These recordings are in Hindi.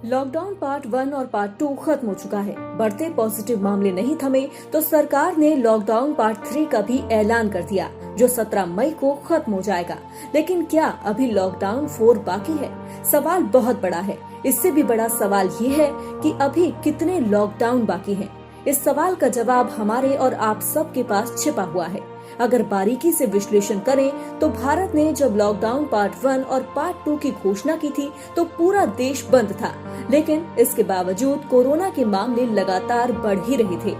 लॉकडाउन पार्ट 1 और पार्ट 2 खत्म हो चुका है। बढ़ते पॉजिटिव मामले नहीं थमे तो सरकार ने लॉकडाउन पार्ट 3 का भी ऐलान कर दिया, जो 17 मई को खत्म हो जाएगा। लेकिन क्या अभी लॉकडाउन 4 बाकी है? सवाल बहुत बड़ा है। इससे भी बड़ा सवाल ये है कि अभी कितने लॉकडाउन बाकी हैं? इस सवाल का जवाब हमारे और आप सब के पास छिपा हुआ है। अगर बारीकी से विश्लेषण करें तो भारत ने जब लॉकडाउन पार्ट 1 और पार्ट 2 की घोषणा की थी तो पूरा देश बंद था, लेकिन इसके बावजूद कोरोना के मामले लगातार बढ़ ही रहे थे।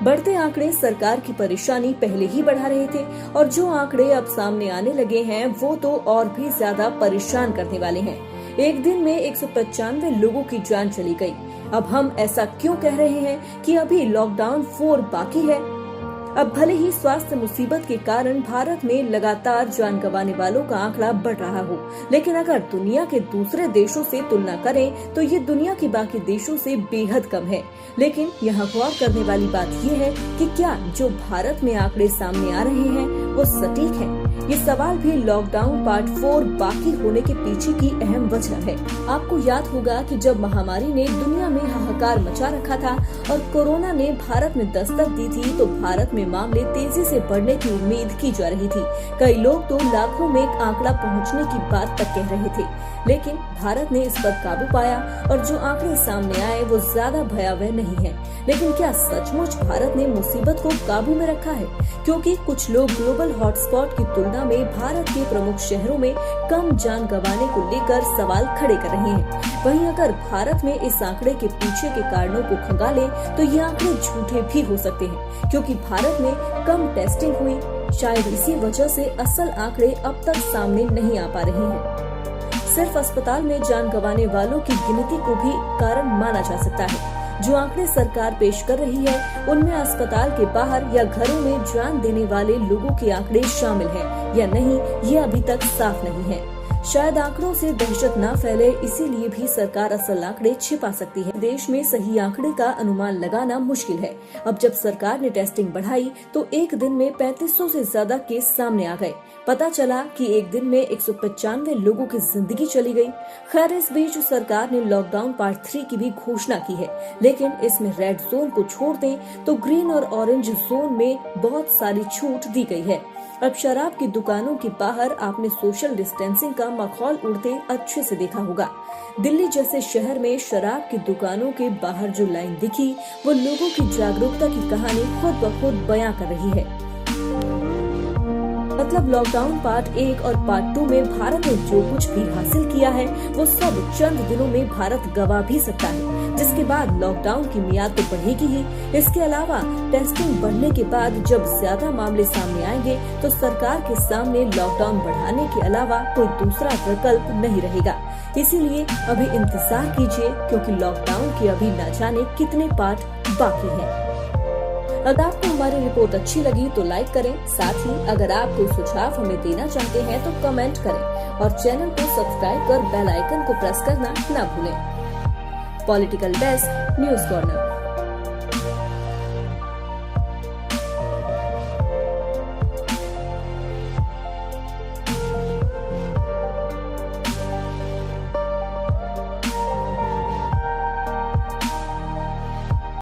बढ़ते आंकड़े सरकार की परेशानी पहले ही बढ़ा रहे थे और जो आंकड़े अब सामने आने लगे हैं वो तो और भी ज्यादा परेशान करने वाले हैं। एक दिन में 195 लोगों की जान चली गई। अब हम ऐसा क्यों कह रहे हैं कि अभी लॉकडाउन 4 बाकी है? अब भले ही स्वास्थ्य मुसीबत के कारण भारत में लगातार जान गंवाने वालों का आंकड़ा बढ़ रहा हो, लेकिन अगर दुनिया के दूसरे देशों से तुलना करें तो ये दुनिया के बाकी देशों से बेहद कम है। लेकिन यहाँ गौर करने वाली बात ये है कि क्या जो भारत में आंकड़े सामने आ रहे हैं वो सटीक है? ये सवाल भी लॉकडाउन पार्ट 4 बाकी होने के पीछे की अहम वजह है। आपको याद होगा कि जब महामारी ने दुनिया में हाहाकार मचा रखा था और कोरोना ने भारत में दस्तक दी थी तो भारत में मामले तेजी से बढ़ने की उम्मीद की जा रही थी। कई लोग तो लाखों में एक आंकड़ा पहुंचने की बात तक कह रहे थे, लेकिन भारत ने इस पर काबू पाया और जो आंकड़े सामने आए वो ज्यादा भयावह नहीं है। लेकिन क्या सचमुच भारत ने मुसीबत को काबू में रखा है? क्योंकि कुछ लोग ग्लोबल हॉटस्पॉट की तुलना में भारत के प्रमुख शहरों में कम जान गंवाने को लेकर सवाल खड़े कर रहे हैं। वहीं अगर भारत में इस आंकड़े के पीछे के कारणों को खंगाले तो ये आंकड़े झूठे भी हो सकते हैं, क्योंकि भारत में कम टेस्टिंग हुई। शायद इसी वजह से असल आंकड़े अब तक सामने नहीं आ पा रहे हैं। सिर्फ अस्पताल में जान गंवाने वालों की गिनती को भी कारण माना जा सकता है। जो आंकड़े सरकार पेश कर रही है उनमें अस्पताल के बाहर या घरों में जान देने वाले लोगों के आंकड़े शामिल हैं या नहीं, ये अभी तक साफ नहीं है। शायद आंकड़ों से दहशत न फैले, इसीलिए भी सरकार असल आंकड़े छिपा सकती है। देश में सही आंकड़े का अनुमान लगाना मुश्किल है। अब जब सरकार ने टेस्टिंग बढ़ाई तो एक दिन में 3500 से ज्यादा केस सामने आ गए। पता चला कि एक दिन में 195 लोगों की जिंदगी चली गई। खैर, इस बीच सरकार ने लॉकडाउन पार्ट 3 की भी घोषणा की है, लेकिन इसमें रेड जोन को छोड़ दें तो ग्रीन और ऑरेंज जोन में बहुत सारी छूट दी गई है। अब शराब की दुकानों के बाहर आपने सोशल डिस्टेंसिंग का माहौल उड़ते अच्छे से देखा होगा। दिल्ली जैसे शहर में शराब की दुकानों के बाहर जो लाइन दिखी वो लोगों की जागरूकता की कहानी खुद ब खुद बयां कर रही है। मतलब लॉकडाउन पार्ट 1 और पार्ट 2 में भारत ने जो कुछ भी हासिल किया है वो सब चंद दिनों में भारत गवा भी सकता है, जिसके बाद लॉकडाउन की मियाद तो बढ़ेगी ही। इसके अलावा टेस्टिंग बढ़ने के बाद जब ज्यादा मामले सामने आएंगे तो सरकार के सामने लॉकडाउन बढ़ाने के अलावा कोई दूसरा विकल्प नहीं रहेगा। इसीलिए अभी इंतजार कीजिए, क्योंकि लॉकडाउन के अभी न जाने कितने पार्ट बाकी हैं। अगर आपको हमारी रिपोर्ट अच्छी लगी तो लाइक करें। साथ ही अगर आप कोई सुझाव हमें देना चाहते हैं तो कमेंट करें और चैनल को सब्सक्राइब कर बेल आइकन को प्रेस करना न भूलें। Political desk, news corner.